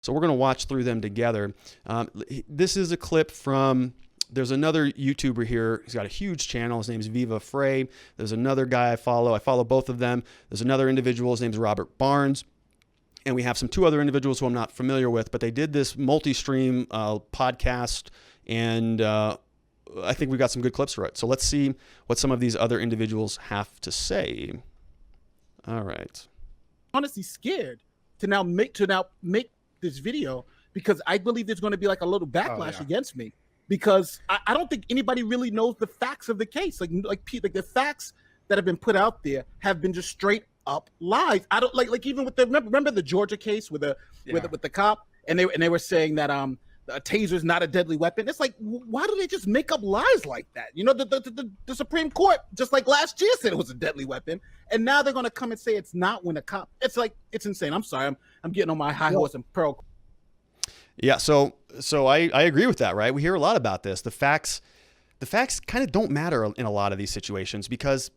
So we're going to watch through them together. This is a clip from, there's another YouTuber here. He's got a huge channel. His name's Viva Frey. There's another guy I follow. I follow both of them. There's another individual. His name's Robert Barnes. And we have two other individuals who I'm not familiar with, but they did this multi-stream podcast, and I think we've got some good clips for it. So let's see what some of these other individuals have to say. All right. Honestly scared to now make this video, because I believe there's going to be like a little backlash against me, because I don't think anybody really knows the facts of the case. Like the facts that have been put out there have been just straight up lies. I don't like even with the remember the Georgia case with the cop, and they were saying that a taser is not a deadly weapon. It's like, why do they just make up lies like that? You know, the Supreme Court just like last year said it was a deadly weapon, and now they're going to come and say it's not when a cop. It's like, it's insane. I'm sorry, I'm getting on my high horse and pearl. Yeah, so I agree with that, right? We hear a lot about this. The facts kind of don't matter in a lot of these situations, because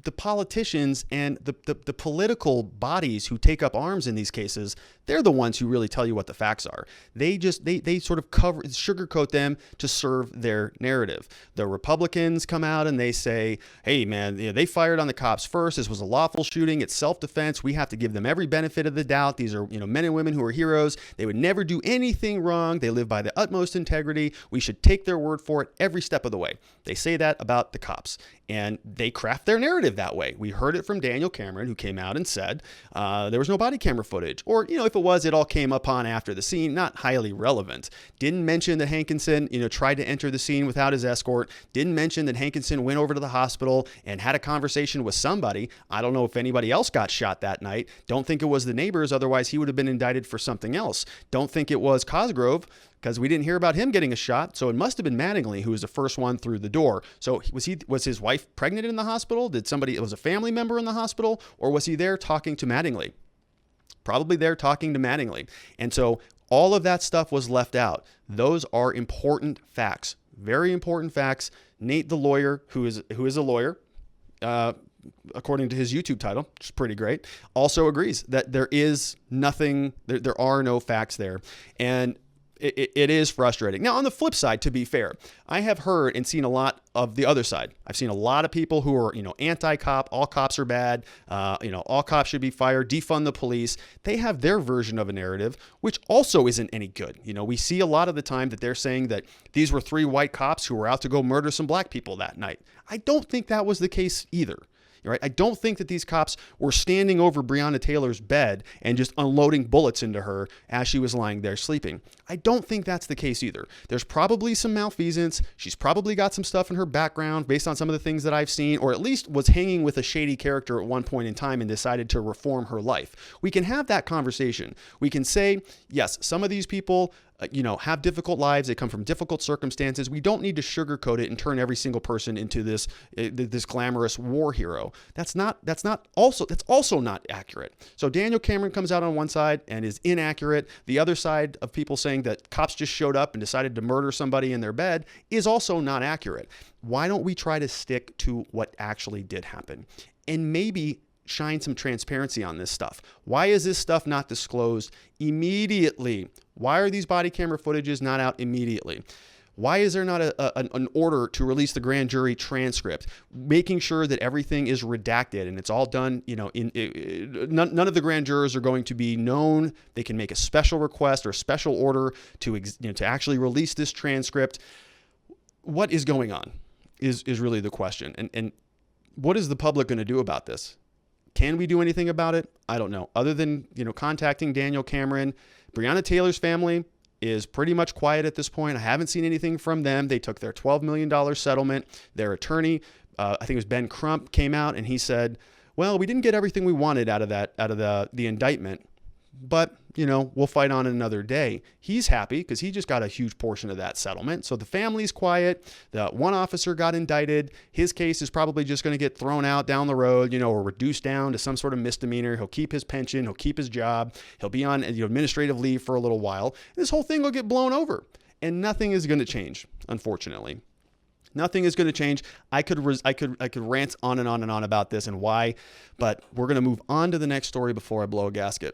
the politicians and the political bodies who take up arms in these cases, they're the ones who really tell you what the facts are. They sort of sugarcoat them to serve their narrative. The Republicans come out and they say, hey man, they fired on the cops first. This was a lawful shooting. It's self-defense. We have to give them every benefit of the doubt. These are, men and women who are heroes. They would never do anything wrong. They live by the utmost integrity. We should take their word for it every step of the way. They say that about the cops, and they craft their narrative that way. We heard it from Daniel Cameron, who came out and said there was no body camera footage, or if it was, it all came upon after the scene. Not highly relevant. Didn't mention that Hankinson tried to enter the scene without his escort. Didn't mention that Hankinson went over to the hospital and had a conversation with somebody. I don't know if anybody else got shot that night. Don't think it was the neighbors, otherwise he would have been indicted for something else. Don't think it was Cosgrove, because we didn't hear about him getting a shot. So it must have been Mattingly who was the first one through the door. So was his wife pregnant in the hospital? Was a family member in the hospital? Or was he there talking to Mattingly? Probably there talking to Mattingly. And so all of that stuff was left out. Those are important facts, very important facts. Nate, the lawyer, who is a lawyer, according to his YouTube title, which is pretty great, also agrees that there is nothing, there are no facts there. And it is frustrating. Now, on the flip side, to be fair, I have heard and seen a lot of the other side. I've seen a lot of people who are, anti-cop, all cops are bad, all cops should be fired, defund the police. They have their version of a narrative, which also isn't any good. We see a lot of the time that they're saying that these were 3 white cops who were out to go murder some black people that night. I don't think that was the case either. Right? I don't think that these cops were standing over Breonna Taylor's bed and just unloading bullets into her as she was lying there sleeping. I don't think that's the case either. There's probably some malfeasance. She's probably got some stuff in her background based on some of the things that I've seen, or at least was hanging with a shady character at one point in time and decided to reform her life. We can have that conversation. We can say, yes, some of these people have difficult lives. They come from difficult circumstances. We don't need to sugarcoat it and turn every single person into this glamorous war hero. That's also not accurate. So Daniel Cameron comes out on one side and is inaccurate. The other side of people saying that cops just showed up and decided to murder somebody in their bed is also not accurate. Why don't we try to stick to what actually did happen, and maybe shine some transparency on this stuff? Why is this stuff not disclosed immediately? Why are these body camera footages not out immediately? Why is there not an order to release the grand jury transcript, making sure that everything is redacted and it's all done, none of the grand jurors are going to be known. They can make a special request or a special order to actually release this transcript. What is going on is really the question. And what is the public going to do about this? Can we do anything about it? I don't know. Other than, contacting Daniel Cameron. Breonna Taylor's family is pretty much quiet at this point. I haven't seen anything from them. They took their $12 million settlement. Their attorney, I think it was Ben Crump, came out and he said, well, we didn't get everything we wanted out of the indictment, but we'll fight on another day. He's happy because he just got a huge portion of that settlement. So the family's quiet. The one officer got indicted. His case is probably just going to get thrown out down the road, or reduced down to some sort of misdemeanor. He'll keep his pension. He'll keep his job. He'll be on administrative leave for a little while. This whole thing will get blown over, and nothing is going to change, unfortunately. Nothing is going to change. I could rant on and on and on about this and why, but we're going to move on to the next story before I blow a gasket.